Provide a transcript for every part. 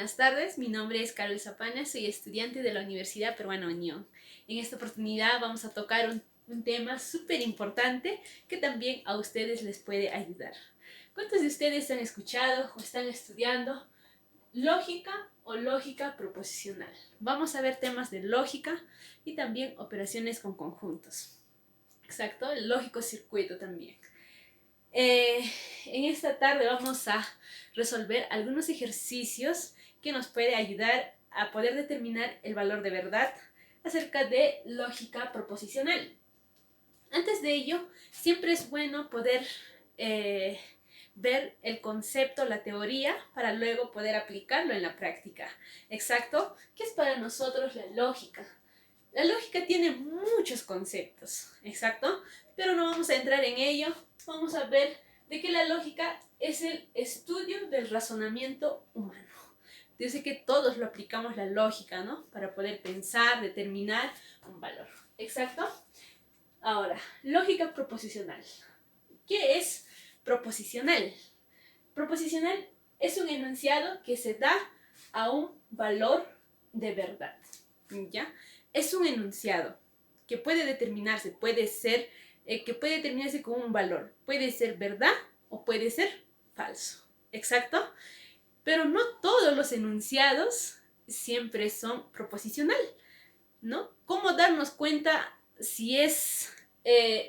buenas tardes. Mi nombre es Carol Zapana, soy estudiante de la Universidad Peruana Unión. En esta oportunidad vamos a tocar un tema súper importante que también a ustedes les puede ayudar. ¿Cuántos de ustedes han escuchado o están estudiando lógica o lógica proposicional? Vamos a ver temas de lógica y también operaciones con conjuntos. El lógico circuito también. En esta tarde vamos a resolver algunos ejercicios que nos pueden ayudar a poder determinar el valor de verdad acerca de lógica proposicional. Antes de ello, siempre es bueno poder ver el concepto, la teoría, para luego poder aplicarlo en la práctica. Exacto, ¿qué es para nosotros la lógica? La lógica tiene muchos conceptos, exacto, pero no vamos a entrar en ello. Vamos a ver de que la lógica es el estudio del razonamiento humano. Yo sé que todos lo aplicamos la lógica, ¿no? Para poder pensar, determinar un valor, exacto. Ahora, lógica proposicional. ¿Qué es proposicional? Proposicional es un enunciado que se da a un valor de verdad, ¿ya? Es un enunciado que puede determinarse, que puede determinarse con un valor. Puede ser verdad o puede ser falso. ¿Exacto? Pero no todos los enunciados siempre son proposicional, ¿no? ¿Cómo darnos cuenta si es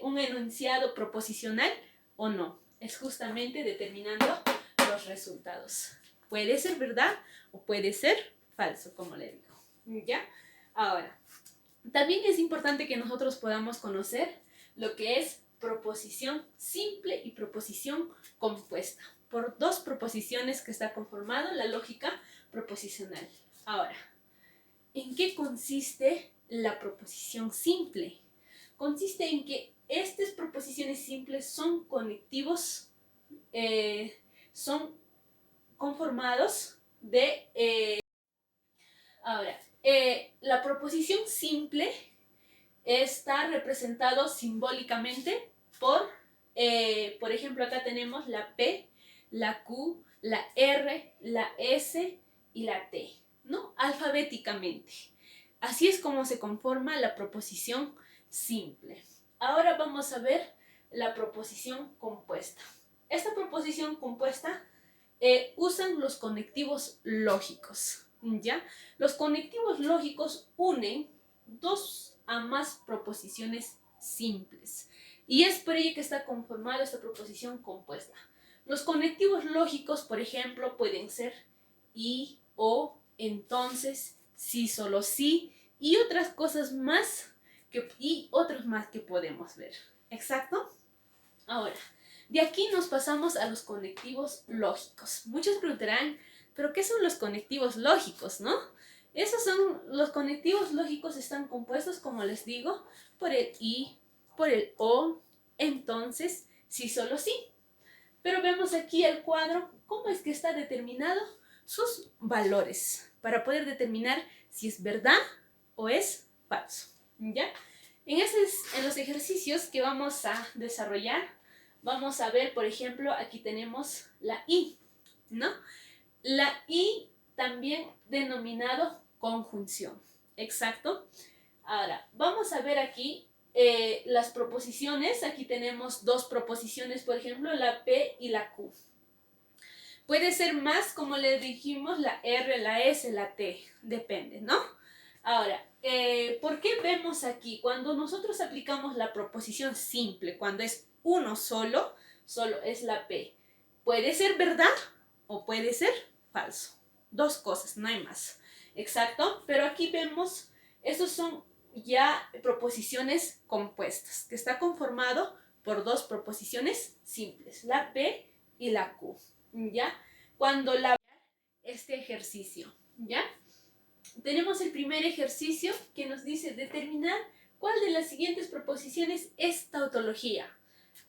un enunciado proposicional o no? Es justamente determinando los resultados. Puede ser verdad o puede ser falso, como le digo. ¿Ya? Ahora, también es importante que nosotros podamos conocer lo que es proposición simple y proposición compuesta. Por dos proposiciones que está conformado la lógica proposicional. Ahora, ¿en qué consiste la proposición simple? Consiste en que estas proposiciones simples son conectivos, son conformados de... Ahora, la proposición simple está representado simbólicamente por ejemplo, acá tenemos la P, la Q, la R, la S y la T, ¿no? Alfabéticamente. Así es como se conforma la proposición simple. Ahora vamos a ver la proposición compuesta. Esta proposición compuesta usan los conectivos lógicos, ¿ya? Los conectivos lógicos unen dos a más proposiciones simples. Y es por ello que está conformada esta proposición compuesta. Los conectivos lógicos, por ejemplo, pueden ser y, o, entonces, sí, solo sí, y otras cosas más y otros más que podemos ver. ¿Exacto? Ahora, de aquí nos pasamos a los conectivos lógicos. Muchos preguntarán, ¿pero qué son los conectivos lógicos, no? Los conectivos lógicos están compuestos, como les digo, por el y, por el o, entonces, sí, solo sí. Pero vemos aquí el cuadro, cómo es que está determinado sus valores, para poder determinar si es verdad o es falso, ¿ya? En los ejercicios que vamos a desarrollar, vamos a ver, por ejemplo, aquí tenemos la I, ¿no? La I también denominado conjunción, exacto. Ahora, vamos a ver aquí las proposiciones. Aquí tenemos dos proposiciones, por ejemplo, la P y la Q. Puede ser más, como le dijimos, la R, la S, la T, depende, ¿no? Ahora, ¿por qué vemos aquí? Cuando nosotros aplicamos la proposición simple, cuando es uno solo es la P. Puede ser verdad o puede ser falso. Dos cosas, no hay más. Exacto, pero aquí vemos, estos son ya proposiciones compuestas, que está conformado por dos proposiciones simples, la P y la Q, ¿ya? Cuando este ejercicio, ¿ya? Tenemos el primer ejercicio que nos dice determinar cuál de las siguientes proposiciones es tautología.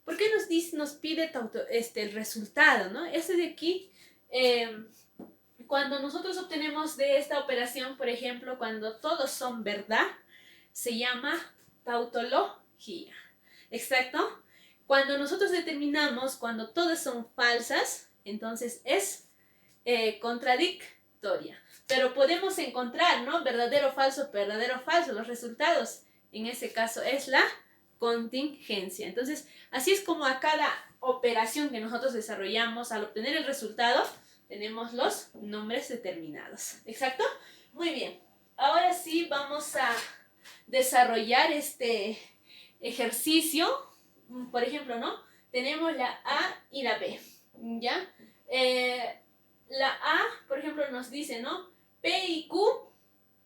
¿Por qué nos pide el resultado, ¿no? Este de aquí, cuando nosotros obtenemos de esta operación, por ejemplo, cuando todos son verdad, se llama tautología. ¿Exacto? Cuando nosotros determinamos cuando todas son falsas, entonces es contradictoria. victoria. Pero podemos encontrar, ¿no? Verdadero, falso, los resultados. En ese caso es la contingencia. Entonces, así es como a cada operación que nosotros desarrollamos, al obtener el resultado, tenemos los nombres determinados. ¿Exacto? Muy bien. Ahora sí vamos a desarrollar este ejercicio. Por ejemplo, ¿no? Tenemos la A y la B, ¿ya? La A, por ejemplo, nos dice, ¿no? P y Q,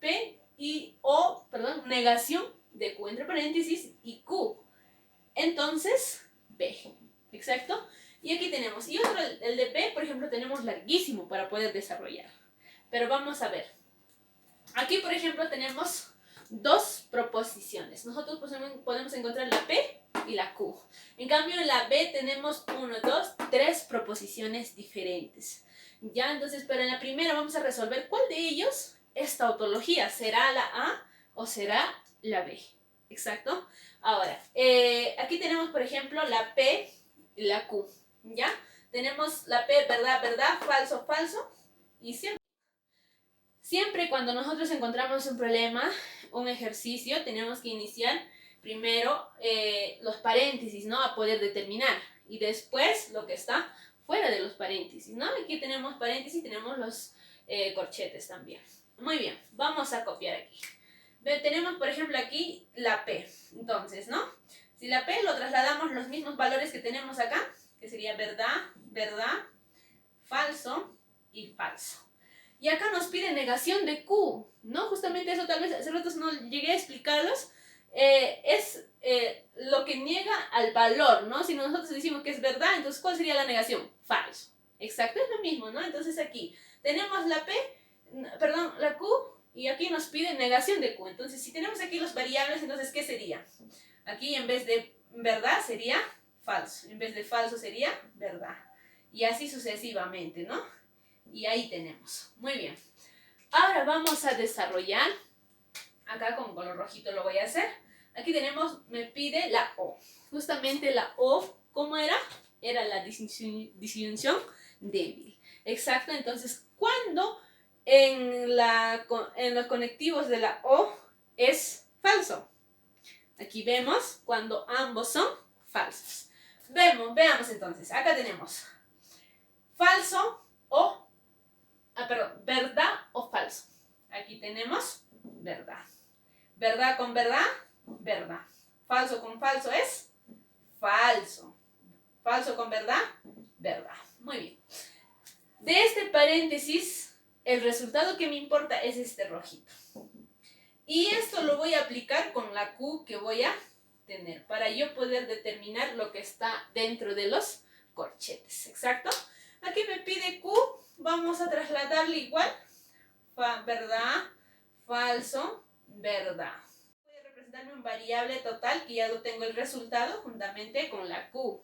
P y O, perdón, negación de Q, entre paréntesis, y Q. Entonces, B, ¿exacto? Y aquí tenemos, y otro, el de P, por ejemplo, tenemos larguísimo para poder desarrollar. Pero vamos a ver. Aquí, por ejemplo, tenemos dos proposiciones. Nosotros podemos encontrar la P y la Q. En cambio, en la B tenemos 1, 2, 3 proposiciones diferentes. Ya, entonces, pero en la primera vamos a resolver cuál de ellos es tautología. ¿Será la A o será la B? ¿Exacto? Ahora, aquí tenemos, por ejemplo, la P y la Q. ¿Ya? Tenemos la P, verdad, verdad, falso, falso. Y siempre cuando nosotros encontramos un problema, un ejercicio, tenemos que iniciar primero los paréntesis, ¿no? A poder determinar. Y después lo que está fuera de los paréntesis, ¿no? Aquí tenemos paréntesis, tenemos los corchetes también. Muy bien, vamos a copiar aquí. Tenemos, por ejemplo, aquí la P. Entonces, ¿no? Si la P lo trasladamos los mismos valores que tenemos acá, que sería verdad, verdad, falso y falso. Y acá nos pide negación de Q, ¿no? Justamente eso tal vez hace ratos no llegué a explicarlos. Es lo que niega al valor, ¿no? Si nosotros decimos que es verdad, entonces ¿cuál sería la negación? Falso. Exacto, es lo mismo, ¿no? Entonces aquí tenemos la P, perdón, la Q, y aquí nos pide negación de Q. Entonces si tenemos aquí los variables, entonces ¿qué sería? Aquí en vez de verdad sería falso, en vez de falso sería verdad. Y así sucesivamente, ¿no? Y ahí tenemos. Muy bien. Ahora vamos a desarrollar. Acá con color rojito lo voy a hacer. Aquí tenemos, me pide la O. Justamente la O, ¿cómo era? Era la disyunción débil. Exacto. Entonces, ¿cuándo en los conectivos de la O es falso? Aquí vemos cuando ambos son falsos. Veamos entonces. Acá tenemos falso o verdad o falso. Aquí tenemos verdad. Verdad con verdad, verdad. Falso con falso es falso. Falso con verdad, verdad. Muy bien. De este paréntesis, el resultado que me importa es este rojito. Y esto lo voy a aplicar con la Q que voy a tener para yo poder determinar lo que está dentro de los corchetes. ¿Exacto? Aquí me pide Q. Vamos a trasladarle igual. Verdad, falso, verdad. Voy a representarme un variable total que ya lo tengo el resultado juntamente con la Q.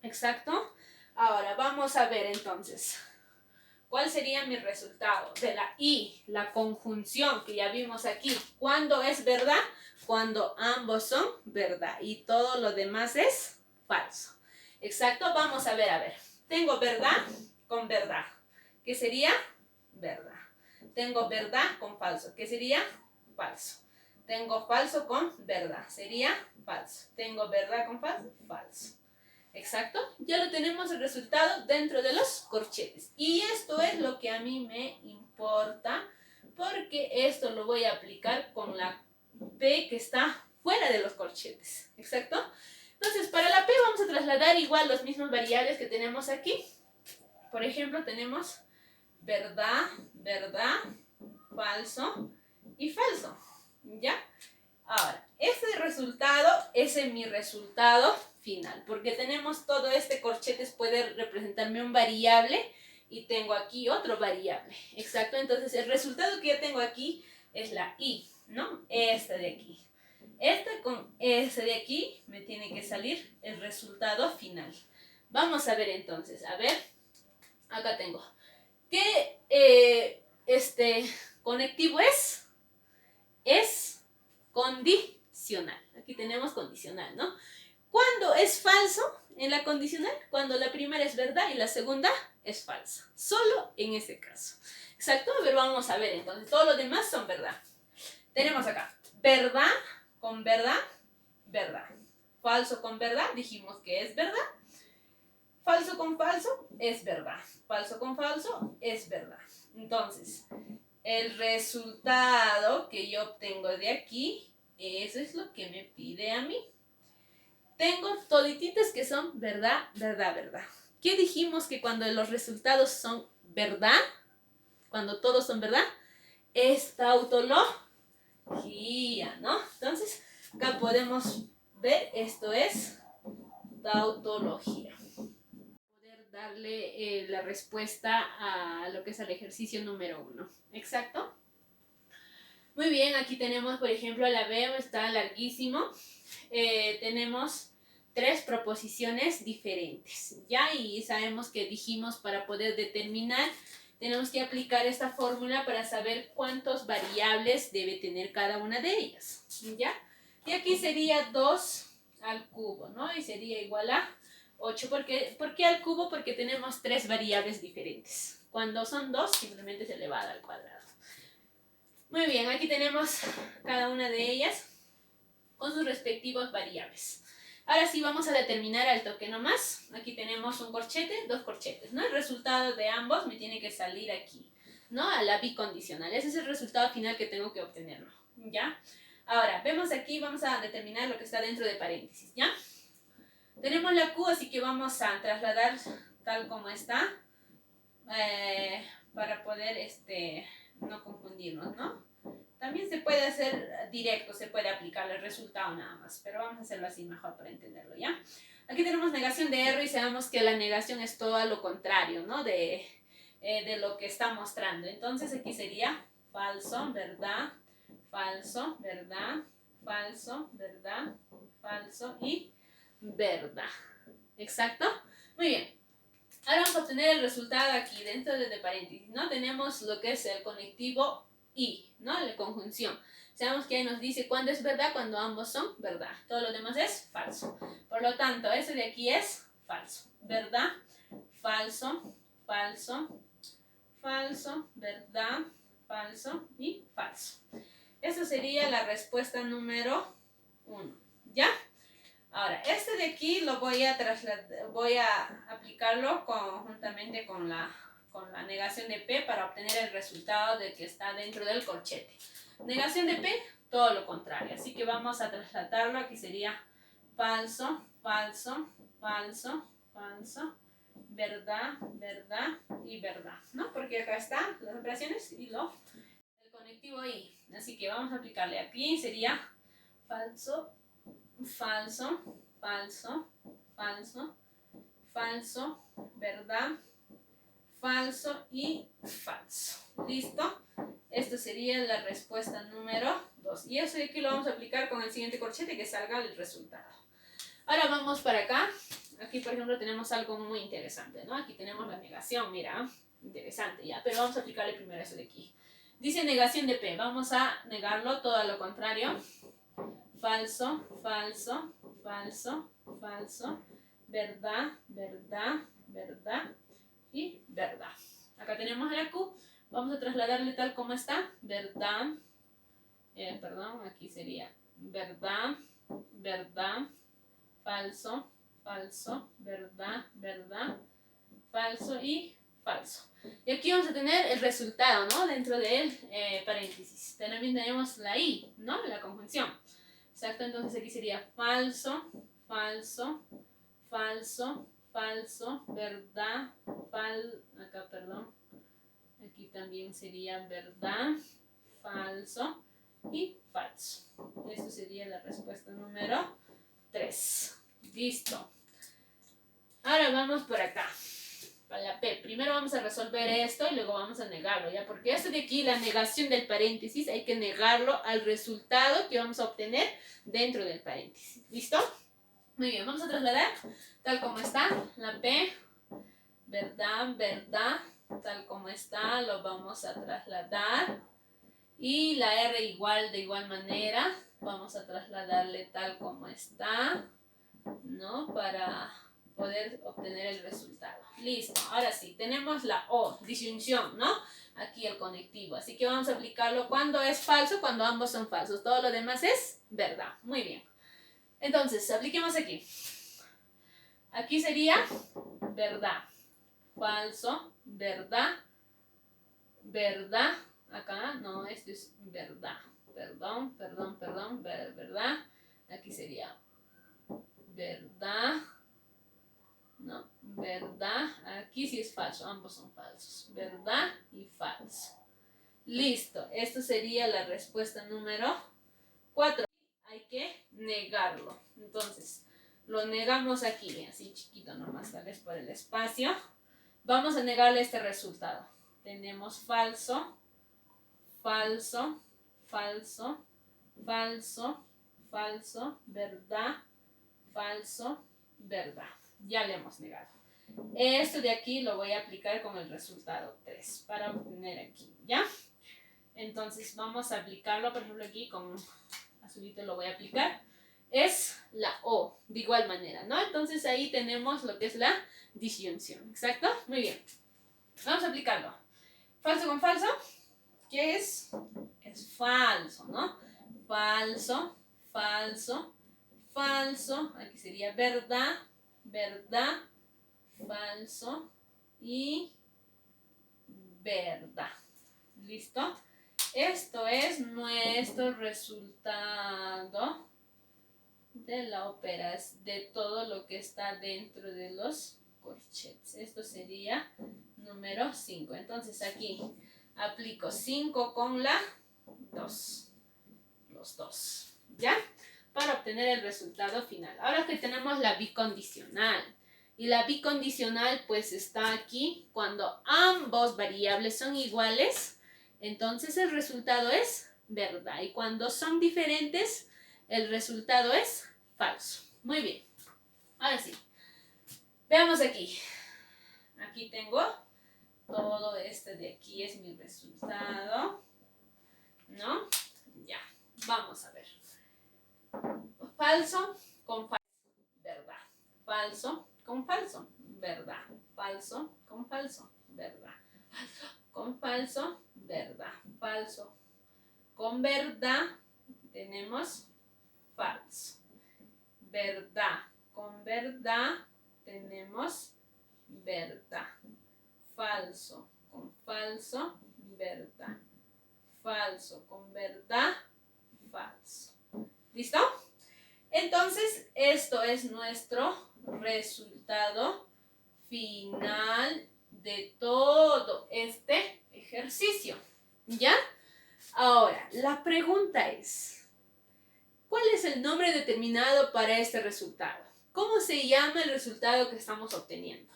¿Exacto? Ahora vamos a ver entonces. ¿Cuál sería mi resultado? De la I, la conjunción que ya vimos aquí. ¿Cuándo es verdad? Cuando ambos son verdad y todo lo demás es falso. ¿Exacto? Vamos a ver. Tengo verdad con verdad. ¿Qué sería? Verdad. Tengo verdad con falso. ¿Qué sería? Falso. Tengo falso con verdad. Sería falso. Tengo verdad con falso. Falso. Exacto. Ya lo tenemos el resultado dentro de los corchetes. Y esto es lo que a mí me importa porque esto lo voy a aplicar con la P que está fuera de los corchetes. ¿Exacto? Entonces, para la P vamos a trasladar igual los mismos variables que tenemos aquí. Por ejemplo, tenemos verdad, verdad, falso y falso. ¿Ya? Ahora, este resultado es mi resultado final, porque tenemos todo este corchetes, puede representarme un variable y tengo aquí otro variable. Exacto, entonces el resultado que yo tengo aquí es la I, ¿no? Esta de aquí. Esta con este de aquí me tiene que salir el resultado final. Vamos a ver entonces, acá tengo. ¿Qué conectivo es? Es condicional. Aquí tenemos condicional, ¿no? ¿Cuándo es falso en la condicional? Cuando la primera es verdad y la segunda es falsa. Solo en ese caso. Exacto, a ver, vamos a ver entonces. Todos los demás son verdad. Tenemos acá, verdad con verdad, verdad. Falso con verdad, dijimos que es verdad. Falso con falso, es verdad. Falso con falso, es verdad. Entonces, el resultado que yo obtengo de aquí, eso es lo que me pide a mí. Tengo todititas que son verdad, verdad, verdad. ¿Qué dijimos que cuando los resultados son verdad? Cuando todos son verdad, es tautología, ¿no? Entonces, acá podemos ver, esto es tautología. Poder darle la respuesta a lo que es el ejercicio número 1. ¿Exacto? Muy bien, aquí tenemos, por ejemplo, la B, está larguísimo. Tenemos 3 proposiciones diferentes, ¿ya? Y sabemos que dijimos para poder determinar, tenemos que aplicar esta fórmula para saber cuántas variables debe tener cada una de ellas, ¿ya? Y aquí sería 2 al cubo, ¿no? Y sería igual a 8. ¿Por qué al cubo? Porque tenemos 3 variables diferentes. Cuando son 2, simplemente es elevada al cuadrado. Muy bien, aquí tenemos cada una de ellas con sus respectivas variables. Ahora sí vamos a determinar al toque nomás. Aquí tenemos un corchete, 2 corchetes, ¿no? El resultado de ambos me tiene que salir aquí, ¿no? A la bicondicional. Ese es el resultado final que tengo que obtener, ¿no? ¿Ya? Ahora, vemos aquí, vamos a determinar lo que está dentro de paréntesis, ¿ya? Tenemos la Q, así que vamos a trasladar tal como está para poder no confundirnos, ¿no? También se puede hacer directo, se puede aplicar el resultado nada más, pero vamos a hacerlo así mejor para entenderlo, ¿ya? Aquí tenemos negación de R y sabemos que la negación es todo a lo contrario, ¿no? De lo que está mostrando. Entonces aquí sería falso, verdad, falso, verdad, falso, verdad, falso y verdad. ¿Exacto? Muy bien. Ahora vamos a obtener el resultado aquí dentro de paréntesis, ¿no? Tenemos lo que es el conectivo y, ¿no? La conjunción. Sabemos que ahí nos dice cuándo es verdad, cuando ambos son verdad. Todo lo demás es falso. Por lo tanto, ese de aquí es falso. ¿Verdad? Falso, falso, falso, verdad, falso y falso. Esa sería la respuesta número 1. ¿Ya? Ahora, este de aquí lo voy a aplicarlo conjuntamente con la negación de P para obtener el resultado de que está dentro del corchete. Negación de P, todo lo contrario. Así que vamos a trasladarlo. Aquí sería falso, falso, falso, falso, verdad, verdad y verdad, ¿no? Porque acá están las operaciones y el conectivo I. Así que vamos a aplicarle aquí. Sería falso, falso, falso, falso, falso, verdad, falso y falso. ¿Listo? Esto sería la respuesta número 2. Y eso de aquí lo vamos a aplicar con el siguiente corchete que salga el resultado. Ahora vamos para acá. Aquí, por ejemplo, tenemos algo muy interesante, ¿no? Aquí tenemos la negación, mira. Interesante, ya. Pero vamos a aplicarle primero eso de aquí. Dice negación de P. Vamos a negarlo todo a lo contrario. Falso, falso, falso, falso, verdad, verdad, verdad y verdad. Acá tenemos la Q, vamos a trasladarle tal como está, verdad, perdón, aquí sería verdad, verdad, falso, falso, verdad, verdad, falso y falso. Y aquí vamos a tener el resultado, ¿no? Dentro del paréntesis. También tenemos la I, ¿no? La conjunción. Exacto, entonces aquí sería falso, falso, falso, falso, verdad, acá, perdón, aquí también sería verdad, falso y falso. Esto sería la respuesta número 3. Listo. Ahora vamos por acá, para la P. Primero vamos a resolver esto y luego vamos a negarlo, ¿ya? Porque esto de aquí, la negación del paréntesis, hay que negarlo al resultado que vamos a obtener dentro del paréntesis. ¿Listo? Muy bien, vamos a trasladar tal como está la P, verdad, verdad, tal como está, lo vamos a trasladar. Y la R igual, de igual manera, vamos a trasladarle tal como está, ¿no? Para poder obtener el resultado. Listo, ahora sí, tenemos la O, disyunción, ¿no? Aquí el conectivo, así que vamos a aplicarlo cuando es falso, cuando ambos son falsos. Todo lo demás es verdad. Muy bien. Entonces, apliquemos aquí. Aquí sería verdad, falso, verdad, verdad. Acá, no, esto es verdad. Perdón, verdad. Aquí sería verdad. No, verdad. Aquí sí es falso, ambos son falsos. Verdad y falso. Listo, esto sería la respuesta número 4. Hay que negarlo. Entonces, lo negamos aquí, así chiquito nomás, tal vez por el espacio. Vamos a negarle este resultado. Tenemos falso, falso, falso, falso, falso, verdad, falso, verdad. Ya le hemos negado. Esto de aquí lo voy a aplicar con el resultado 3 para obtener aquí, ¿ya? Entonces vamos a aplicarlo, por ejemplo, aquí con azulito lo voy a aplicar. Es la O, de igual manera, ¿no? Entonces ahí tenemos lo que es la disyunción, ¿exacto? Muy bien. Vamos a aplicarlo. Falso con falso, ¿qué es? Es falso, ¿no? Falso, falso, falso. Aquí sería verdad, verdad, falso y verdad. ¿Listo? Esto es nuestro resultado de la operación, de todo lo que está dentro de los corchetes. Esto sería número 5. Entonces aquí aplico 5 con la 2. Los dos. ¿Ya? Para obtener el resultado final. Ahora que tenemos la bicondicional. Y la bicondicional pues está aquí cuando ambos variables son iguales. Entonces el resultado es verdad. Y cuando son diferentes, el resultado es falso. Muy bien. Ahora sí. Veamos aquí. Aquí tengo todo este de aquí es mi resultado. ¿No? Ya. Vamos a ver. Falso con falso. Verdad. Falso con falso. Verdad. Falso con falso. Verdad. Falso con falso. Verdad. Falso con verdad. Tenemos falso. Verdad con verdad. Tenemos verdad. Falso con falso. Verdad. Falso con verdad. Falso. ¿Listo? Entonces, esto es nuestro resultado final de todo este ejercicio. ¿Ya? Ahora, la pregunta es, ¿cuál es el nombre determinado para este resultado? ¿Cómo se llama el resultado que estamos obteniendo?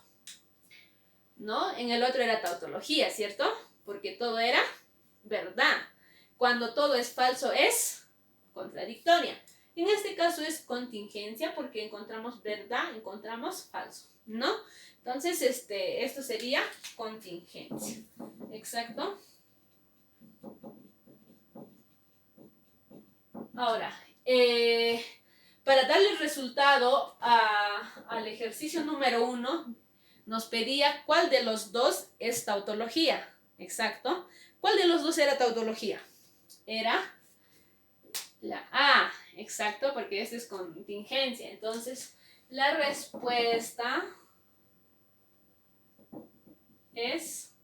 ¿No? En el otro era tautología, ¿cierto? Porque todo era verdad. Cuando todo es falso es contradictoria. En este caso es contingencia porque encontramos verdad, encontramos falso, ¿no? Entonces, esto sería contingencia. Exacto. Ahora, para darle el resultado al ejercicio número 1, nos pedía cuál de los dos es tautología. Exacto. ¿Cuál de los dos era tautología? Era la A. Exacto, porque esta es contingencia. Entonces, la respuesta es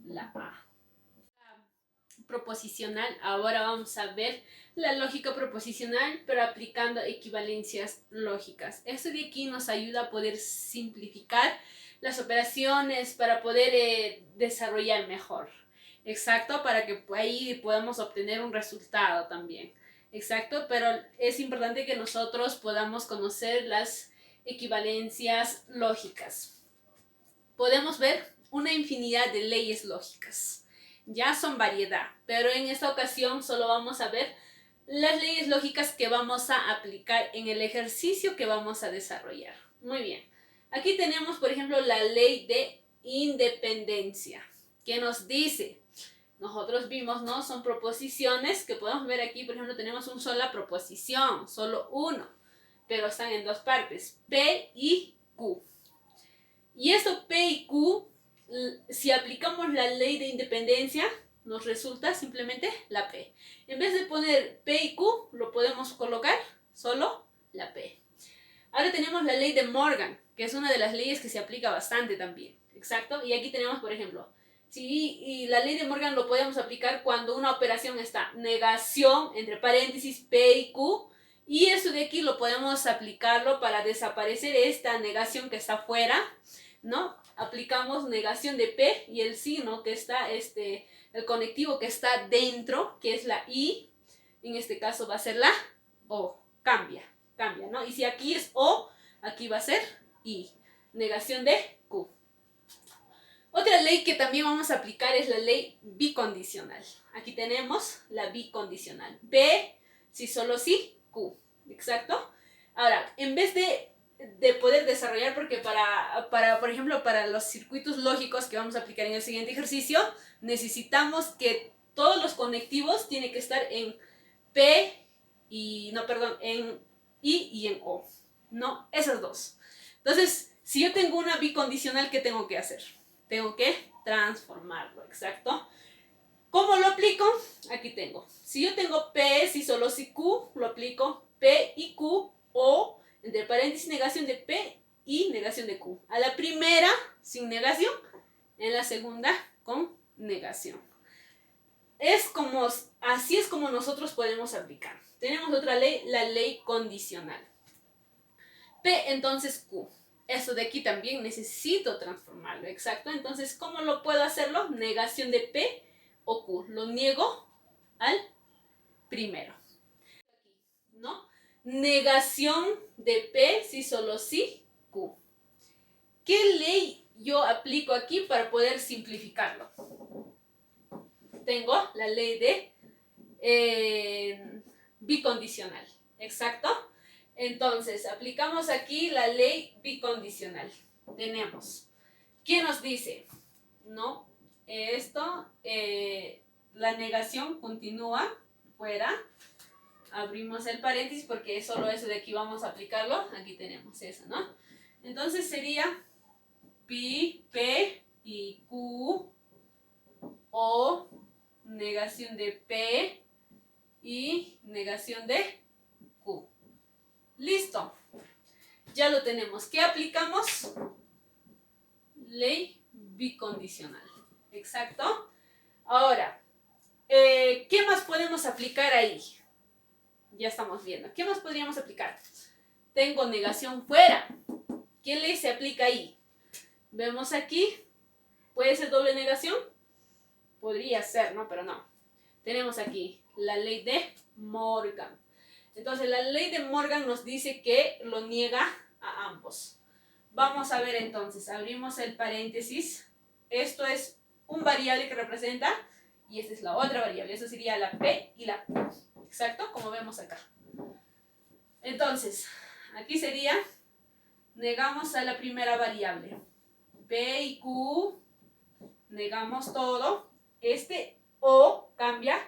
la A. Proposicional. Ahora vamos a ver la lógica proposicional, pero aplicando equivalencias lógicas. Esto de aquí nos ayuda a poder simplificar las operaciones para poder desarrollar mejor. Exacto, para que ahí podamos obtener un resultado también. Exacto, pero es importante que nosotros podamos conocer las equivalencias lógicas. Podemos ver una infinidad de leyes lógicas. Ya son variedad, pero en esta ocasión solo vamos a ver las leyes lógicas que vamos a aplicar en el ejercicio que vamos a desarrollar. Muy bien. Aquí tenemos, por ejemplo, la ley de independencia, que nos dice, nosotros vimos, ¿no? Son proposiciones que podemos ver aquí, por ejemplo, tenemos una sola proposición, solo uno, pero están en dos partes, P y Q. Y esto P y Q, si aplicamos la ley de independencia, nos resulta simplemente la P. En vez de poner P y Q, lo podemos colocar solo la P. Ahora tenemos la ley de Morgan, que es una de las leyes que se aplica bastante también. Exacto. Y aquí tenemos, por ejemplo, y la ley de Morgan lo podemos aplicar cuando una operación está negación, entre paréntesis, P y Q. Y eso de aquí lo podemos aplicarlo para desaparecer esta negación que está fuera, ¿no? Aplicamos negación de P y el signo que está, el conectivo que está dentro, que es la I, en este caso va a ser la O. Cambia, ¿no? Y si aquí es O, aquí va a ser I. Negación de Q. Otra ley que también vamos a aplicar es la ley bicondicional. Aquí tenemos la bicondicional. P, si solo si, Q. ¿Exacto? Ahora, en vez de poder desarrollar, porque por ejemplo, para los circuitos lógicos que vamos a aplicar en el siguiente ejercicio, necesitamos que todos los conectivos tienen que estar en P en I y en O. No, esas dos. Entonces, si yo tengo una bicondicional, ¿qué tengo que hacer? Tengo que transformarlo, exacto. ¿Cómo lo aplico? Aquí tengo. Si yo tengo P, si solo si Q, lo aplico P y Q, o, entre paréntesis, negación de P y negación de Q. A la primera, sin negación, en la segunda, con negación. Así es como nosotros podemos aplicar. Tenemos otra ley, la ley condicional. P, entonces Q. Eso de aquí también necesito transformarlo, exacto. Entonces, ¿cómo lo puedo hacerlo? Negación de P o Q. Lo niego al primero, ¿no? Negación de P si solo si Q. ¿Qué ley yo aplico aquí para poder simplificarlo? Tengo la ley de bicondicional, exacto. Entonces, aplicamos aquí la ley bicondicional. Tenemos, ¿qué nos dice? No, la negación continúa fuera. Abrimos el paréntesis porque es solo eso de aquí vamos a aplicarlo. Aquí tenemos eso, ¿no? Entonces sería pi, P y Q, o negación de P y negación de Q. Listo. Ya lo tenemos. ¿Qué aplicamos? Ley bicondicional. Exacto. Ahora, ¿qué más podemos aplicar ahí? Ya estamos viendo. ¿Qué más podríamos aplicar? Tengo negación fuera. ¿Qué ley se aplica ahí? Vemos aquí. ¿Puede ser doble negación? Podría ser, ¿no? Pero no. Tenemos aquí la ley de Morgan. Entonces, la ley de Morgan nos dice que lo niega a ambos. Vamos a ver entonces. Abrimos el paréntesis. Esto es un variable que representa y esta es la otra variable. Eso sería la P y la Q. Exacto, como vemos acá. Entonces, aquí sería, negamos a la primera variable. P y Q, negamos todo. O cambia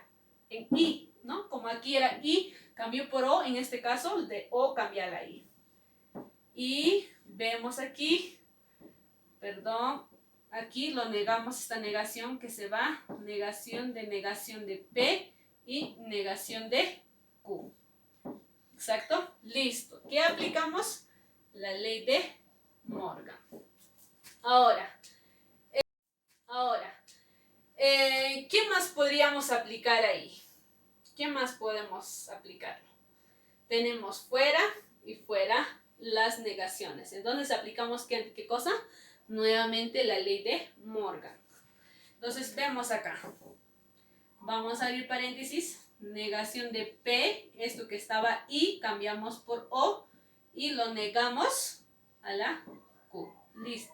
en I, ¿no? Como aquí era I, cambió por O, en este caso, el de O cambia a la I. Y vemos aquí, aquí lo negamos, esta negación que se va, negación de P y negación de Q. Exacto, listo. ¿Qué aplicamos? La ley de Morgan. Ahora, ¿qué más podríamos aplicar ahí? ¿Qué más podemos aplicarlo? Tenemos fuera y fuera las negaciones. Entonces aplicamos ¿qué cosa? Nuevamente la ley de Morgan. Entonces vemos acá. Vamos a abrir paréntesis. Negación de P, esto que estaba I, cambiamos por O y lo negamos a la Q. Listo.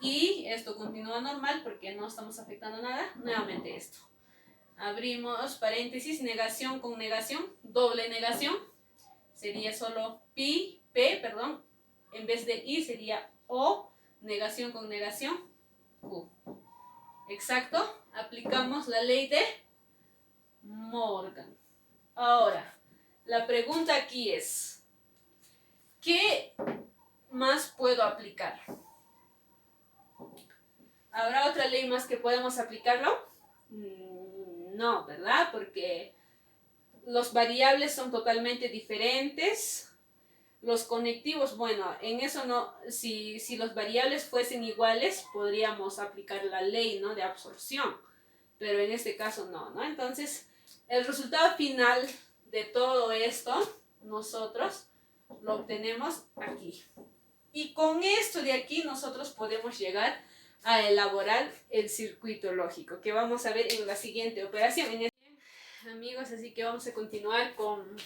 Y esto continúa normal porque no estamos afectando nada. Nuevamente esto. Abrimos paréntesis, negación con negación, doble negación. Sería solo P, en vez de I sería O, negación con negación, Q. Exacto, aplicamos la ley de Morgan. Ahora, la pregunta aquí es, ¿qué más puedo aplicar? ¿Habrá otra ley más que podemos aplicarlo? No, ¿verdad? Porque los variables son totalmente diferentes. Los conectivos, bueno, en eso no, si los variables fuesen iguales, podríamos aplicar la ley, ¿no?, de absorción, pero en este caso no, ¿no? Entonces, el resultado final de todo esto, nosotros lo obtenemos aquí. Y con esto de aquí, nosotros podemos llegar a elaborar el circuito lógico, que vamos a ver en la siguiente operación. Amigos, así que vamos a continuar con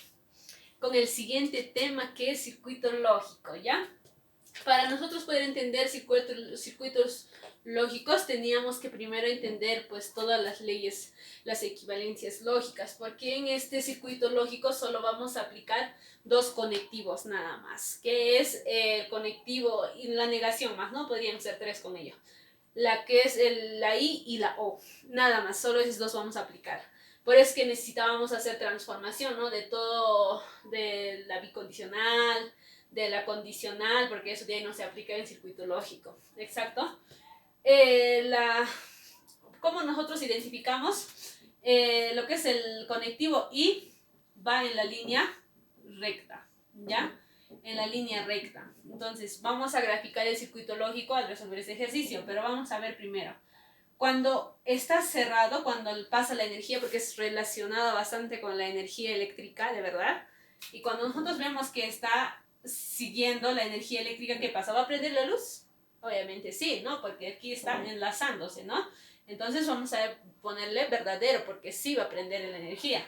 el siguiente tema, que es circuito lógico, ¿ya? Para nosotros poder entender circuitos lógicos, teníamos que primero entender pues todas las leyes, las equivalencias lógicas, porque en este circuito lógico solo vamos a aplicar dos conectivos nada más, que es el conectivo y la negación más, ¿no? Podrían ser tres con ello. La que es la I y la O, nada más, solo esos dos vamos a aplicar. Por eso es que necesitábamos hacer transformación, ¿no? De todo, de la bicondicional, de la condicional, porque eso de ahí no se aplica en circuito lógico. Exacto. ¿Cómo nosotros identificamos? Lo que es el conectivo I va en la línea recta, ¿ya? En la línea recta. Entonces, vamos a graficar el circuito lógico al resolver este ejercicio, pero vamos a ver primero. Cuando está cerrado, cuando pasa la energía, porque es relacionado bastante con la energía eléctrica, de verdad, y cuando nosotros vemos que está siguiendo la energía eléctrica, ¿qué pasa? ¿Va a prender la luz? Obviamente sí, ¿no? Porque aquí está enlazándose, ¿no? Entonces vamos a ponerle verdadero, porque sí va a prender la energía.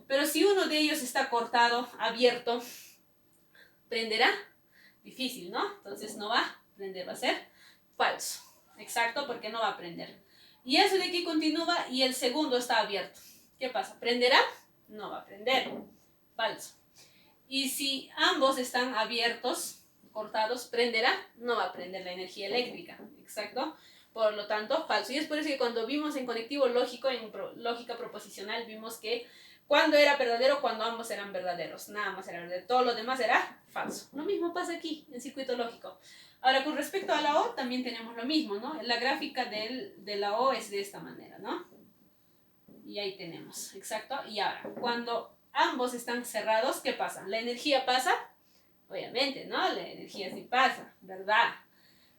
Pero si uno de ellos está cortado, abierto, ¿prenderá? Difícil, ¿no? Entonces no va a prender, va a ser falso. Exacto, porque no va a prender. Y eso de aquí continúa y el segundo está abierto. ¿Qué pasa? ¿Prenderá? No va a prender. Falso. Y si ambos están abiertos, cortados, ¿prenderá? No va a prender la energía eléctrica. Exacto. Por lo tanto, falso. Y es por eso que cuando vimos en conectivo lógico, en lógica proposicional, vimos que cuando era verdadero, cuando ambos eran verdaderos. Nada más era verdadero. Todo lo demás era falso. Lo mismo pasa aquí, en circuito lógico. Ahora, con respecto a la O, también tenemos lo mismo, ¿no? La gráfica de la O es de esta manera, ¿no? Y ahí tenemos, exacto. Y ahora, cuando ambos están cerrados, ¿qué pasa? ¿La energía pasa? Obviamente, ¿no? La energía sí pasa, ¿verdad?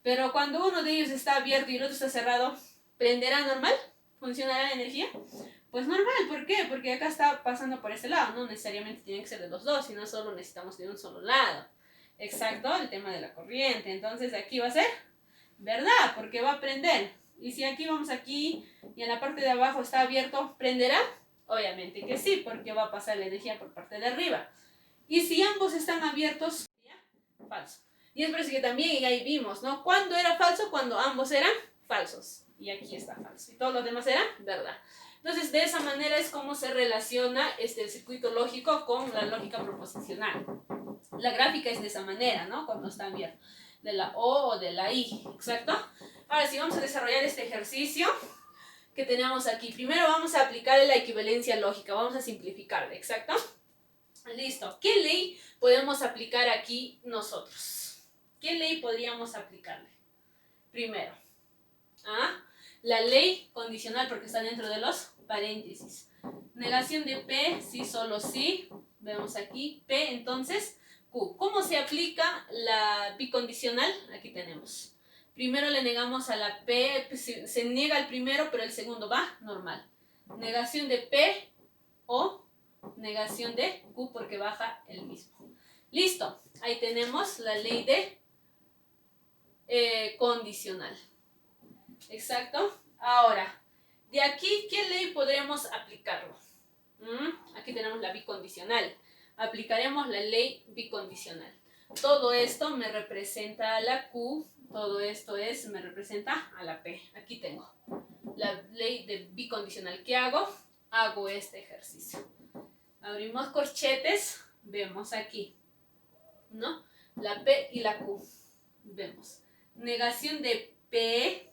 Pero cuando uno de ellos está abierto y el otro está cerrado, ¿prenderá normal? ¿Funcionará la energía? Pues normal, ¿por qué? Porque acá está pasando por ese lado, no necesariamente tiene que ser de los dos, sino solo necesitamos de un solo lado. Exacto, el tema de la corriente. Entonces aquí va a ser verdad, porque va a prender. Y si aquí vamos aquí y en la parte de abajo está abierto, ¿prenderá? Obviamente que sí, porque va a pasar la energía por parte de arriba. Y si ambos están abiertos, falso. Y es por eso que también ahí vimos, ¿no? ¿Cuándo era falso? Cuando ambos eran falsos. Y aquí está falso. Y todos los demás eran verdad. Entonces, de esa manera es como se relaciona el circuito lógico con la lógica proposicional. La gráfica es de esa manera, ¿no? Cuando está abierto. De la O o de la I. ¿Exacto? Ahora sí, vamos a desarrollar este ejercicio que tenemos aquí. Primero vamos a aplicar la equivalencia lógica. Vamos a simplificarla. ¿Exacto? Listo. ¿Qué ley podemos aplicar aquí nosotros? ¿Qué ley podríamos aplicarle? Primero, la ley condicional, porque está dentro de los paréntesis. Negación de P, sí, solo sí. Vemos aquí P, entonces Q. ¿Cómo se aplica la bicondicional? Aquí tenemos. Primero le negamos a la P, se niega el primero, pero el segundo va normal. Negación de P o negación de Q porque baja el mismo. Listo, ahí tenemos la ley de condicional. Exacto. Ahora, de aquí, ¿qué ley podremos aplicarlo? Aquí tenemos la bicondicional. Aplicaremos la ley bicondicional. Todo esto me representa a la Q, todo esto me representa a la P. Aquí tengo la ley de bicondicional. ¿Qué hago? Hago este ejercicio. Abrimos corchetes, vemos aquí, ¿no? La P y la Q. Vemos. Negación de P,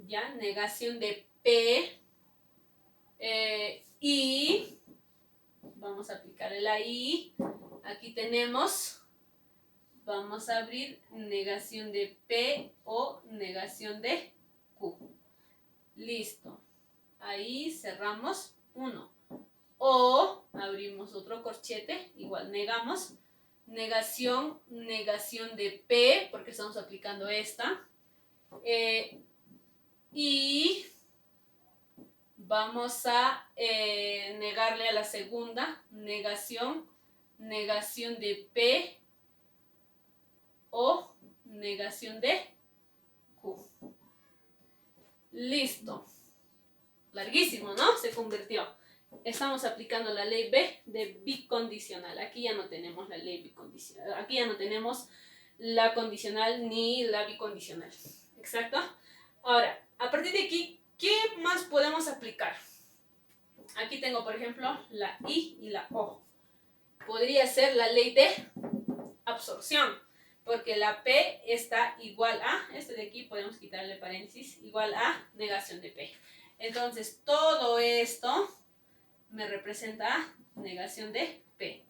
¿ya? Negación de P. Y vamos a aplicar la I. Aquí tenemos, vamos a abrir negación de P o negación de Q. Listo. Ahí cerramos 1. O abrimos otro corchete, igual negamos. Negación de P, porque estamos aplicando esta. Y vamos a negarle a la segunda. Negación de P o negación de Q. Listo. Larguísimo, ¿no? Se convirtió. Estamos aplicando la ley B de bicondicional. Aquí ya no tenemos la ley bicondicional. Aquí ya no tenemos la condicional ni la bicondicional. ¿Exacto? Ahora, a partir de aquí, ¿qué más podemos aplicar? Aquí tengo, por ejemplo, la I y la O. Podría ser la ley de absorción, porque la P está igual a, este de aquí podemos quitarle paréntesis, igual a negación de P. Entonces, todo esto me representa negación de P.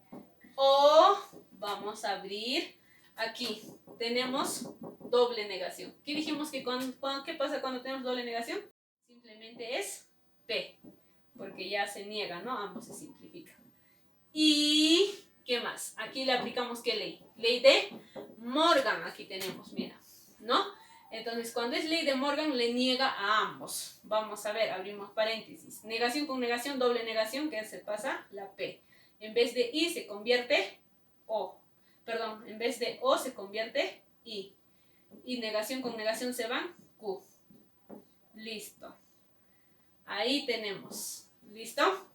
O vamos a abrir aquí. Tenemos doble negación. ¿Qué dijimos que qué pasa cuando tenemos doble negación? Simplemente es P, porque ya se niega, ¿no? Ambos se simplifican. Y ¿qué más? Aquí le aplicamos ¿qué ley? Ley de Morgan. Aquí tenemos, mira, ¿no? Entonces, cuando es ley de Morgan, le niega a ambos. Vamos a ver, abrimos paréntesis. Negación con negación, doble negación, que se pasa la P. En vez de I se convierte O. Perdón, en vez de O se convierte I. Y negación con negación se van Q. Listo. Ahí tenemos. ¿Listo?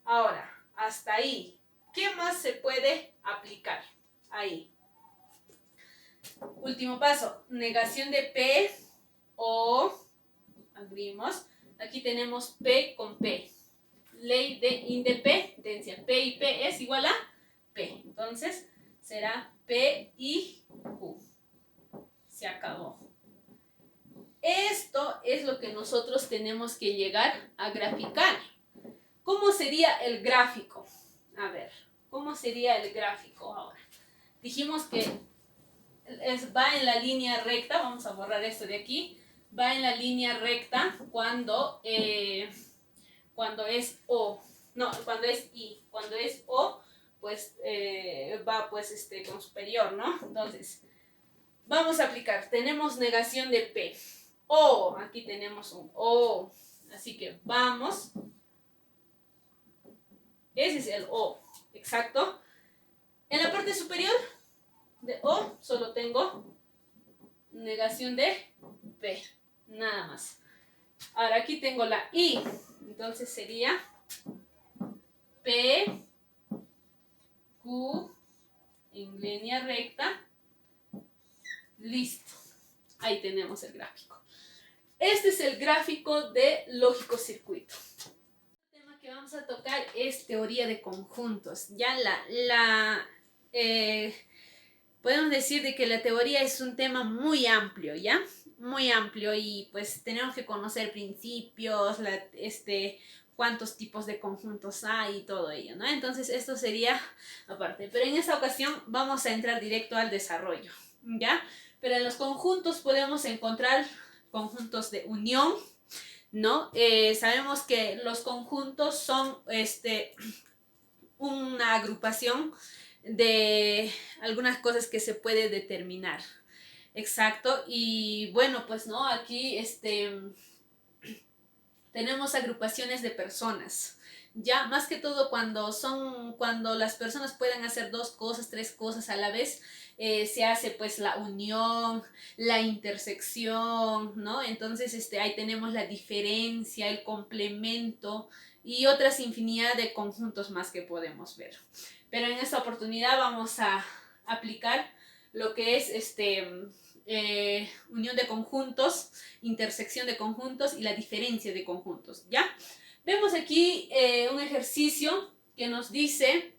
Ahora, hasta ahí. ¿Qué más se puede aplicar? Ahí. Último paso, negación de P o, abrimos, aquí tenemos P con P, ley de independencia, P y P es igual a P, entonces será P y Q, se acabó. Esto es lo que nosotros tenemos que llegar a graficar. ¿Cómo sería el gráfico? A ver, ¿cómo sería el gráfico ahora? Dijimos que va en la línea recta, vamos a borrar esto de aquí, va en la línea recta cuando es O, no, cuando es I, cuando es O, pues va pues con superior, ¿no? Entonces, vamos a aplicar, tenemos negación de P, O, aquí tenemos un O, así que vamos, ese es el O, exacto. En la parte superior de O solo tengo negación de P, nada más. Ahora aquí tengo la I, entonces sería P, Q, en línea recta, listo. Ahí tenemos el gráfico. Este es el gráfico de lógico circuito. El tema que vamos a tocar es teoría de conjuntos. Ya podemos decir de que la teoría es un tema muy amplio, ¿ya? Muy amplio y pues tenemos que conocer principios, cuántos tipos de conjuntos hay y todo ello, ¿no? Entonces esto sería aparte, pero en esta ocasión vamos a entrar directo al desarrollo, ¿ya? Pero en los conjuntos podemos encontrar conjuntos de unión, ¿no? Sabemos que los conjuntos son una agrupación de algunas cosas que se puede determinar. Exacto, y bueno, pues no, aquí tenemos agrupaciones de personas. Ya más que todo cuando las personas pueden hacer 2 cosas, 3 cosas a la vez, se hace pues la unión, la intersección, ¿no? Entonces ahí tenemos la diferencia, el complemento y otras infinidad de conjuntos más que podemos ver. Pero en esta oportunidad vamos a aplicar lo que es unión de conjuntos, intersección de conjuntos y la diferencia de conjuntos, ¿ya? Vemos aquí un ejercicio que nos dice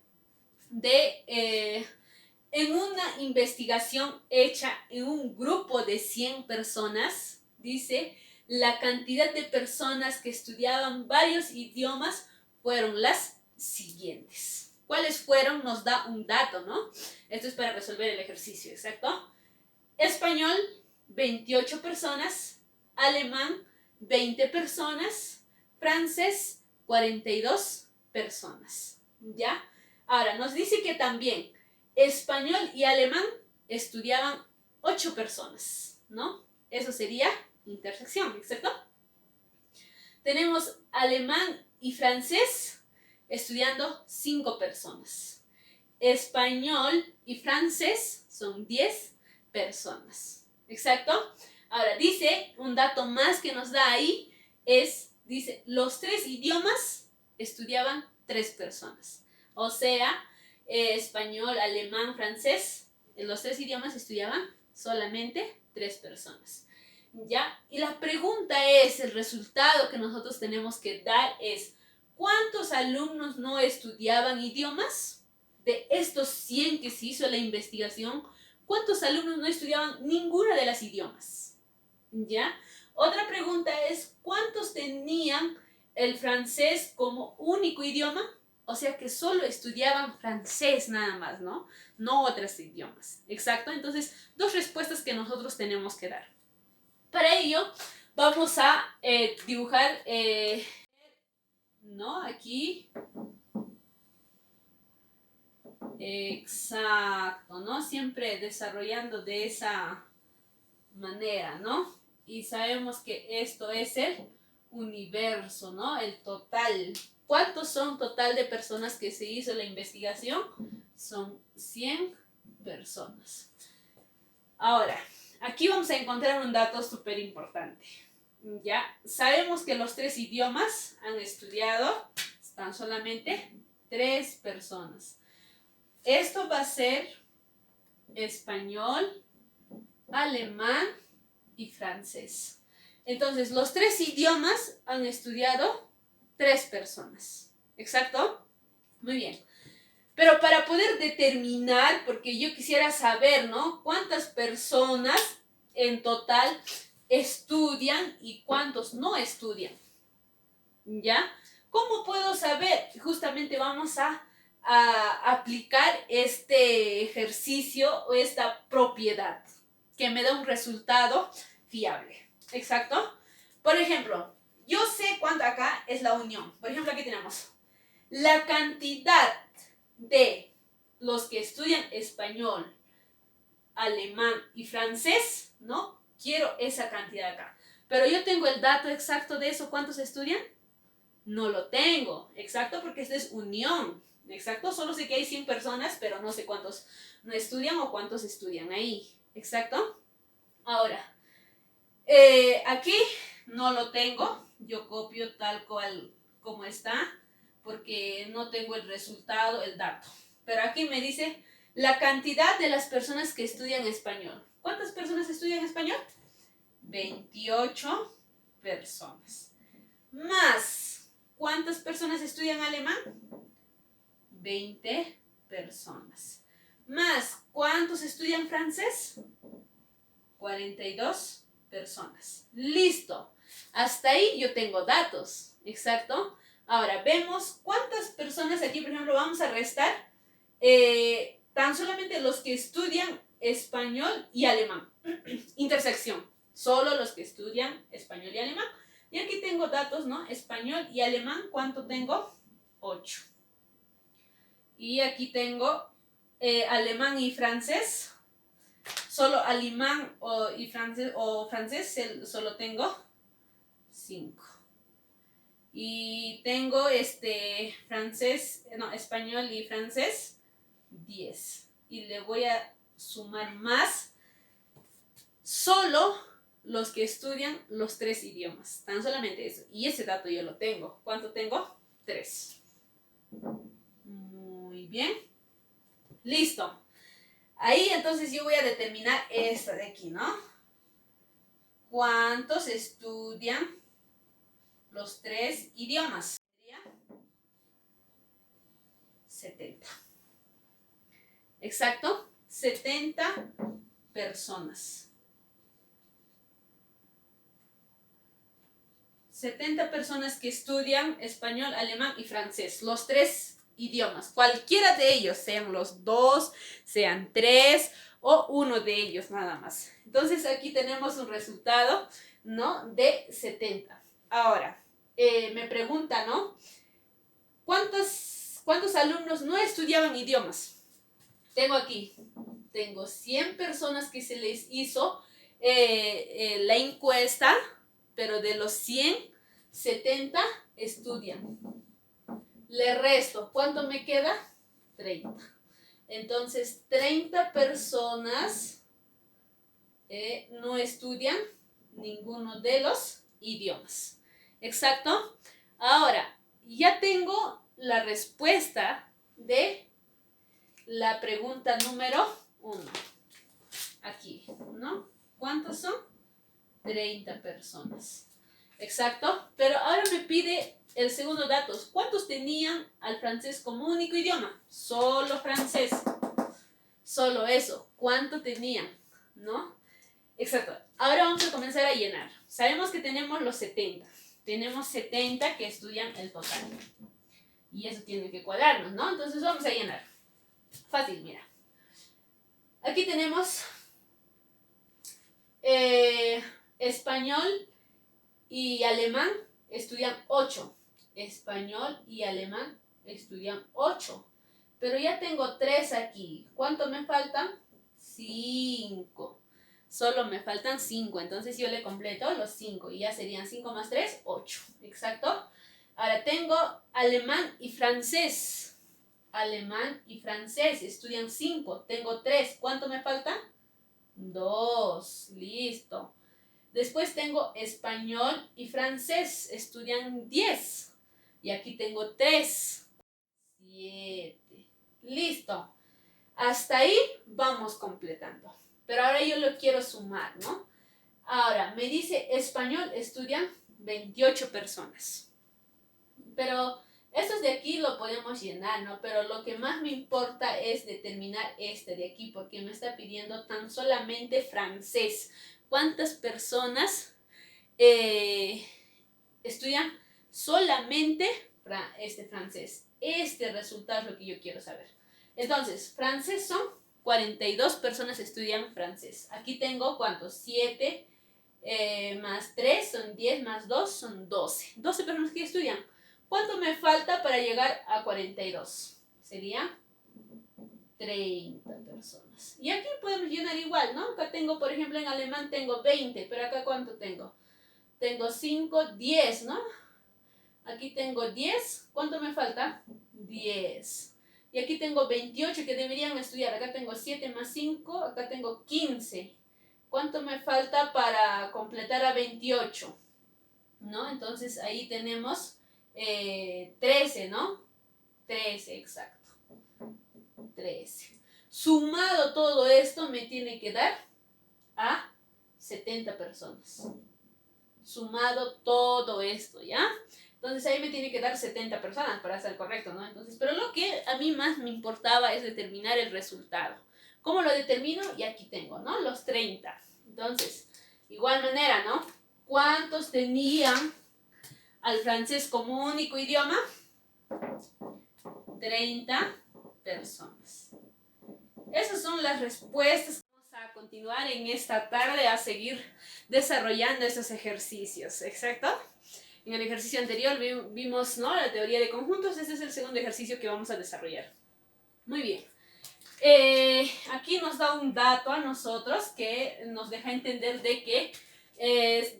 en una investigación hecha en un grupo de 100 personas, dice, la cantidad de personas que estudiaban varios idiomas fueron las siguientes. ¿Cuáles fueron? Nos da un dato, ¿no? Esto es para resolver el ejercicio, ¿exacto? Español, 28 personas. Alemán, 20 personas. Francés, 42 personas. ¿Ya? Ahora, nos dice que también español y alemán estudiaban 8 personas, ¿no? Eso sería intersección, ¿exacto? Tenemos alemán y francés estudiando 5 personas. Español y francés son 10 personas. ¿Exacto? Ahora, dice, un dato más que nos da ahí es, dice, los 3 idiomas estudiaban 3 personas. O sea, español, alemán, francés, los 3 idiomas estudiaban solamente 3 personas. ¿Ya? Y la pregunta es, el resultado que nosotros tenemos que dar es, ¿cuántos alumnos no estudiaban idiomas? De estos 100 que se hizo la investigación, ¿cuántos alumnos no estudiaban ninguna de las idiomas? ¿Ya? Otra pregunta es, ¿cuántos tenían el francés como único idioma? O sea que solo estudiaban francés nada más, ¿no? No otros idiomas. ¿Exacto? Entonces, 2 respuestas que nosotros tenemos que dar. Para ello, vamos a dibujar, ¿no? Aquí. Exacto, ¿no? Siempre desarrollando de esa manera, ¿no? Y sabemos que esto es el universo, ¿no? El total. ¿Cuántos son total de personas que se hizo la investigación? Son 100 personas. Ahora, aquí vamos a encontrar un dato súper importante. Ya sabemos que los 3 idiomas han estudiado, están solamente 3 personas. Esto va a ser español, alemán y francés. Entonces, los 3 idiomas han estudiado 3 personas. ¿Exacto? Muy bien. Pero para poder determinar, porque yo quisiera saber, ¿no? ¿Cuántas personas en total estudian y cuántos no estudian? ¿Ya? ¿Cómo puedo saber? Justamente vamos a aplicar este ejercicio o esta propiedad que me da un resultado fiable. ¿Exacto? Por ejemplo, yo sé cuánto acá es la unión. Por ejemplo, aquí tenemos la cantidad de los que estudian español, alemán y francés, ¿no? Quiero esa cantidad acá. Pero yo tengo el dato exacto de eso. ¿Cuántos estudian? No lo tengo. Exacto, porque esto es unión. Exacto, solo sé que hay 100 personas, pero no sé cuántos no estudian o cuántos estudian ahí. Exacto. Ahora, aquí no lo tengo. Yo copio tal cual como está, porque no tengo el resultado, el dato. Pero aquí me dice la cantidad de las personas que estudian español. ¿Cuántas personas estudian español? 28 personas. Más, ¿cuántas personas estudian alemán? 20 personas. Más, ¿cuántos estudian francés? 42 personas. Listo. Hasta ahí yo tengo datos. Exacto. Ahora, vemos cuántas personas aquí, por ejemplo, vamos a restar. Tan solamente los que estudian español y alemán. Intersección. Solo los que estudian español y alemán. Y aquí tengo datos, ¿no? Español y alemán, ¿cuánto tengo? 8. Y aquí tengo alemán y francés. Solo alemán y francés, o francés solo tengo 5. Y tengo francés, no, español y francés 10. Y le voy a sumar más solo los que estudian los 3 idiomas. Tan solamente eso. Y ese dato yo lo tengo. ¿Cuánto tengo? 3. Muy bien. Listo. Ahí entonces yo voy a determinar esta de aquí, ¿no? ¿Cuántos estudian los 3 idiomas? Sería 70. Exacto. 70 personas. 70 personas que estudian español, alemán y francés. Los 3 idiomas. Cualquiera de ellos, sean los dos, sean tres o uno de ellos nada más. Entonces aquí tenemos un resultado, ¿no? De 70. Ahora, me pregunta, ¿no? ¿Cuántos alumnos no estudiaban idiomas? Tengo 100 personas que se les hizo la encuesta, pero de los 100, 70 estudian. Le resto, ¿cuánto me queda? 30. Entonces, 30 personas no estudian ninguno de los idiomas. ¿Exacto? Ahora, ya tengo la respuesta de la pregunta número 1. Aquí, ¿no? ¿Cuántos son? 30 personas. Exacto. Pero ahora me pide el segundo dato. ¿Cuántos tenían al francés como único idioma? Solo francés. Solo eso. ¿Cuánto tenían? ¿No? Exacto. Ahora vamos a comenzar a llenar. Sabemos que tenemos los 70. Tenemos 70 que estudian el total. Y eso tiene que cuadrarnos, ¿no? Entonces vamos a llenar. Fácil, mira. Aquí tenemos español y alemán estudian 8. Español y alemán estudian 8. Pero ya tengo 3 aquí. ¿Cuánto me faltan? 5. Solo me faltan 5. Entonces yo le completo los 5. Y ya serían 5 más 3, 8. Exacto. Ahora tengo alemán y francés. Alemán y francés estudian 5. Tengo 3. ¿Cuánto me falta? 2. Listo. Después tengo español y francés. Estudian 10. Y aquí tengo 3. 7. Listo. Hasta ahí vamos completando. Pero ahora yo lo quiero sumar, ¿no? Ahora, me dice español estudian 28 personas. Pero estos de aquí lo podemos llenar, ¿no? Pero lo que más me importa es determinar este de aquí, porque me está pidiendo tan solamente francés. ¿Cuántas personas estudian solamente francés? Este resultado es lo que yo quiero saber. Entonces, francés son 42 personas estudian francés. Aquí tengo, ¿cuántos? 7 más 3 son 10, más 2 son 12. 12 personas que estudian. ¿Cuánto me falta para llegar a 42? Sería 30 personas. Y aquí podemos llenar igual, ¿no? Acá tengo, por ejemplo, en alemán tengo 20, pero acá ¿cuánto tengo? Tengo 5, 10, ¿no? Aquí tengo 10. ¿Cuánto me falta? 10. Y aquí tengo 28 que deberían estudiar. Acá tengo 7 más 5. Acá tengo 15. ¿Cuánto me falta para completar a 28? ¿No? Entonces ahí tenemos 13, ¿no? 13, exacto. 13. Sumado todo esto me tiene que dar a 70 personas. Sumado todo esto, ¿ya? Entonces ahí me tiene que dar 70 personas para ser correcto, ¿no? Entonces, pero lo que a mí más me importaba es determinar el resultado. ¿Cómo lo determino? Y aquí tengo, ¿no? Los 30. Entonces, igual manera, ¿no? ¿Cuántos tenían al francés como único idioma? 30 personas. Esas son las respuestas. Vamos a continuar en esta tarde a seguir desarrollando esos ejercicios. ¿Exacto? En el ejercicio anterior vimos, ¿no?, la teoría de conjuntos. Este es el segundo ejercicio que vamos a desarrollar. Muy bien. Aquí nos da un dato a nosotros que nos deja entender de que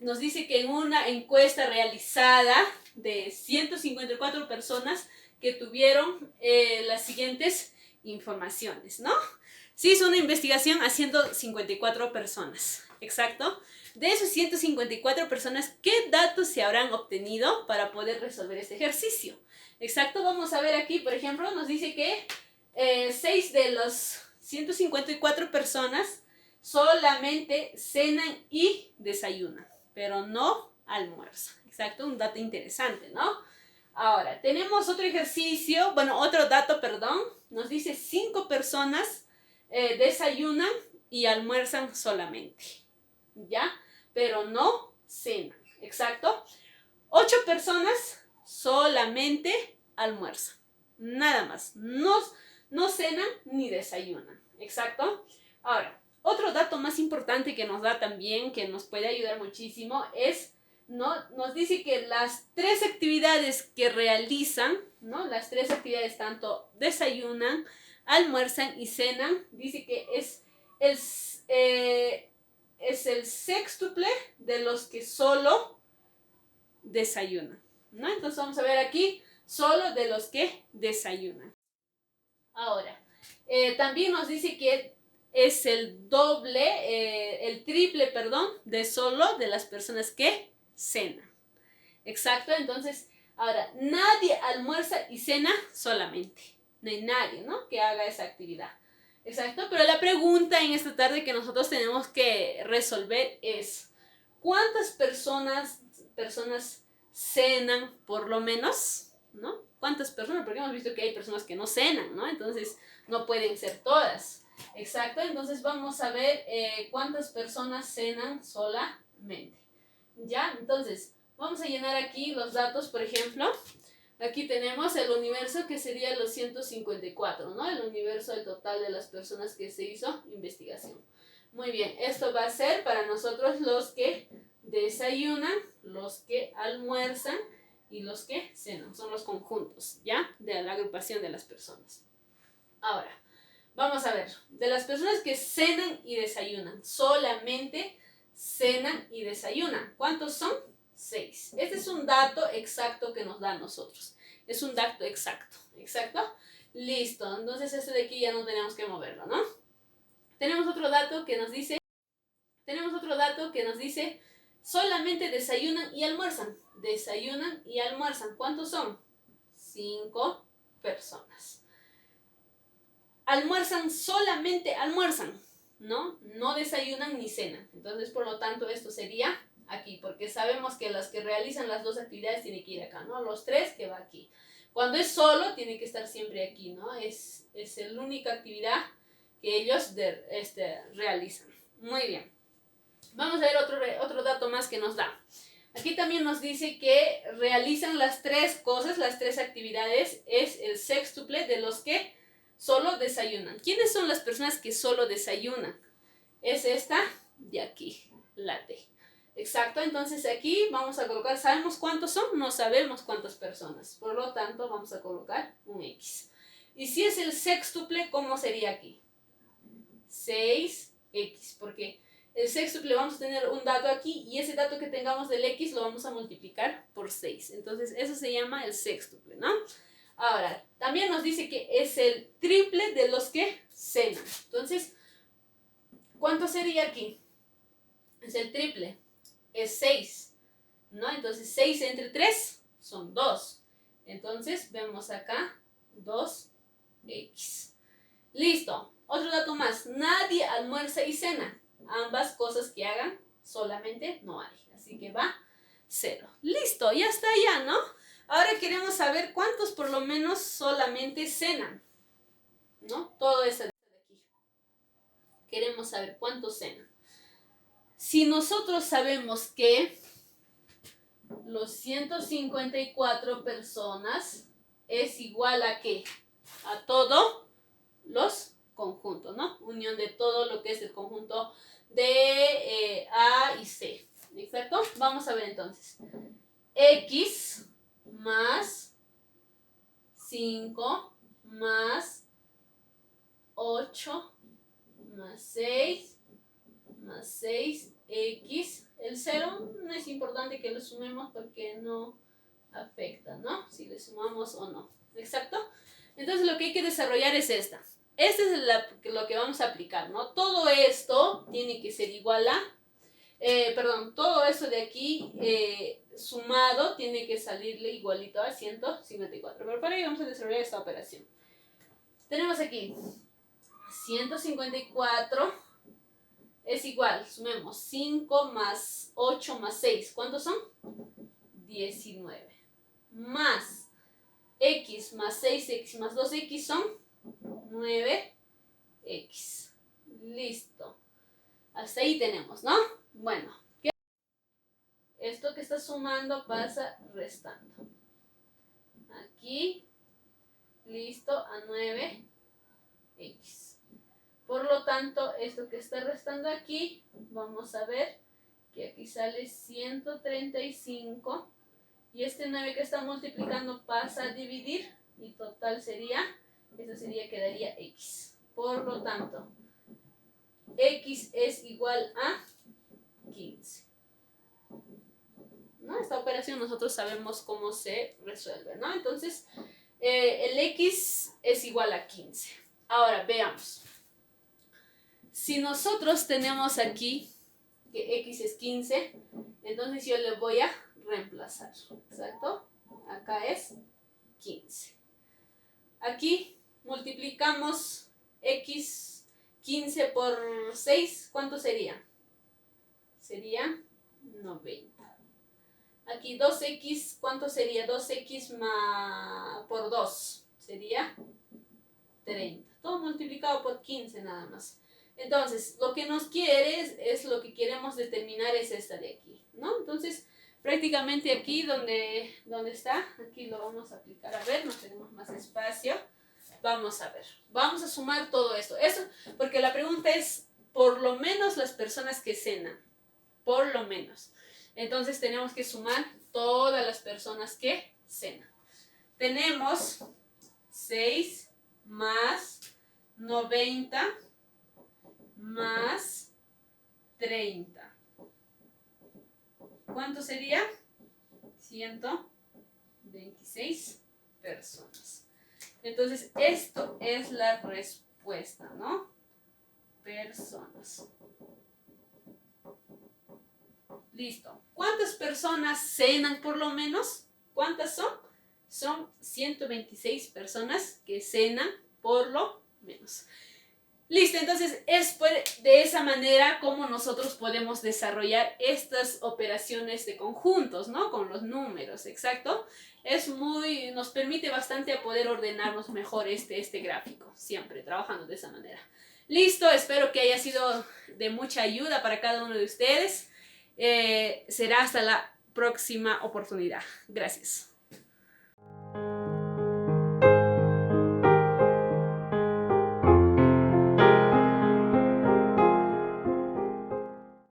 nos dice que en una encuesta realizada de 154 personas que tuvieron las siguientes informaciones, ¿no? Se hizo una investigación a 154 personas, exacto. De esos 154 personas, ¿qué datos se habrán obtenido para poder resolver este ejercicio? Exacto, vamos a ver aquí, por ejemplo, nos dice que 6 de los 154 personas solamente cenan y desayunan, pero no almuerzan. Exacto, un dato interesante, ¿no? Ahora, tenemos otro ejercicio, otro dato, perdón. Nos dice 5 personas desayunan y almuerzan solamente, ¿ya? Pero no cenan, exacto. 8 personas solamente almuerzan. nada más. No cenan ni desayunan. ¿Exacto? Ahora, otro dato más importante que nos da también, que nos puede ayudar muchísimo, es, ¿no? Nos dice que las 3 actividades que realizan, ¿no? Las 3 actividades, tanto desayunan, almuerzan y cenan, dice que es el sextuple de los que solo desayunan, ¿no? Entonces vamos a ver aquí, solo de los que desayunan. Ahora, también nos dice que es el triple, perdón, de solo de las personas que cenan. Exacto, entonces, ahora, nadie almuerza y cena solamente. No hay nadie, ¿no?, que haga esa actividad. Exacto, pero la pregunta en esta tarde que nosotros tenemos que resolver es, ¿cuántas personas cenan por lo menos? ¿No? ¿Cuántas personas? Porque hemos visto que hay personas que no cenan, ¿no? Entonces, no pueden ser todas. Exacto, entonces vamos a ver cuántas personas cenan solamente. ¿Ya? Entonces, vamos a llenar aquí los datos, por ejemplo. Aquí tenemos el universo que sería los 154, ¿no? El universo del total de las personas que se hizo investigación. Muy bien, esto va a ser para nosotros los que desayunan, los que almuerzan y los que cenan. Son los conjuntos, ¿ya? De la agrupación de las personas. Ahora, vamos a ver. De las personas que cenan y desayunan, solamente cenan y desayunan. ¿Cuántos son? 6. Este es un dato exacto que nos da a nosotros. Es un dato exacto. ¿Exacto? Listo. Entonces este de aquí ya no tenemos que moverlo, ¿no? Tenemos otro dato que nos dice solamente desayunan y almuerzan. Desayunan y almuerzan. ¿Cuántos son? 5 personas. Almuerzan, solamente almuerzan, ¿no? No desayunan ni cenan. Entonces, por lo tanto, esto sería aquí, porque sabemos que las que realizan las 2 actividades tienen que ir acá, ¿no? Los 3 que va aquí. Cuando es solo, tiene que estar siempre aquí, ¿no? Es la única actividad que ellos realizan. Muy bien. Vamos a ver otro dato más que nos da. Aquí también nos dice que realizan las 3 cosas, las 3 actividades, es el sextuple de los que solo desayunan. ¿Quiénes son las personas que solo desayunan? Es esta de aquí, la D. Exacto, entonces aquí vamos a colocar, ¿sabemos cuántos son? No sabemos cuántas personas, por lo tanto vamos a colocar un X. Y si es el sextuple, ¿cómo sería aquí? 6X, porque el sextuple vamos a tener un dato aquí y ese dato que tengamos del X lo vamos a multiplicar por 6. Entonces eso se llama el sextuple, ¿no? Ahora, también nos dice que es el triple de los que cenan. Entonces, ¿cuánto sería aquí? Es el triple. Es 6, ¿no? Entonces, 6 entre 3 son 2. Entonces, vemos acá 2X. Listo. Otro dato más. Nadie almuerza y cena. Ambas cosas que hagan solamente no hay. Así que va 0. Listo, ya está ya, ¿no? Ahora queremos saber cuántos por lo menos solamente cenan, ¿no? Todo eso de aquí. Queremos saber cuántos cenan. Si nosotros sabemos que los 154 personas es igual a ¿qué? A todos los conjuntos, ¿no? Unión de todo lo que es el conjunto de A y C. ¿Exacto? Vamos a ver entonces. X más 5 más 8 más 6 más 6X. El 0 no es importante que lo sumemos porque no afecta, ¿no? Si le sumamos o no. ¿Exacto? Entonces lo que hay que desarrollar es esta. Este es lo que vamos a aplicar, ¿no? Todo esto tiene que ser igual a, todo esto de aquí sumado tiene que salirle igualito a 154. Pero para ello vamos a desarrollar esta operación. Tenemos aquí 154 es igual, sumemos 5 más 8 más 6. ¿Cuántos son? 19. Más X más 6X más 2X son 9X. Listo. Hasta ahí tenemos, ¿no? Bueno, esto que está sumando pasa restando. Aquí listo, a 9x. Por lo tanto, esto que está restando aquí, vamos a ver que aquí sale 135. Y este 9 que está multiplicando pasa a dividir. Y total sería, eso sería, quedaría x. Por lo tanto, x es igual a 15. ¿No? Esta operación nosotros sabemos cómo se resuelve, ¿no? Entonces, el x es igual a 15. Ahora, veamos. Si nosotros tenemos aquí que x es 15, entonces yo le voy a reemplazar. ¿Exacto? Acá es 15. Aquí multiplicamos x 15 por 6. ¿Cuánto sería? Sería 90. Aquí 2x, ¿cuánto sería? 2x por 2 sería 30. Todo multiplicado por 15 nada más. Entonces, lo que nos quiere es lo que queremos determinar es esta de aquí, ¿no? Entonces, prácticamente aquí donde está, aquí lo vamos a aplicar. A ver, no tenemos más espacio. Vamos a ver. Vamos a sumar todo esto. Eso, porque la pregunta es, por lo menos las personas que cenan. Por lo menos. Entonces tenemos que sumar todas las personas que cenan. Tenemos 6 más 90 más 30. ¿Cuánto sería? 126 personas. Entonces, esto es la respuesta, ¿no? Personas. Listo. ¿Cuántas personas cenan por lo menos? ¿Cuántas son? Son 126 personas que cenan por lo menos. Listo, entonces es de esa manera como nosotros podemos desarrollar estas operaciones de conjuntos, ¿no? Con los números, exacto. Nos permite bastante a poder ordenarnos mejor este gráfico, siempre trabajando de esa manera. Listo, espero que haya sido de mucha ayuda para cada uno de ustedes. Será hasta la próxima oportunidad. Gracias.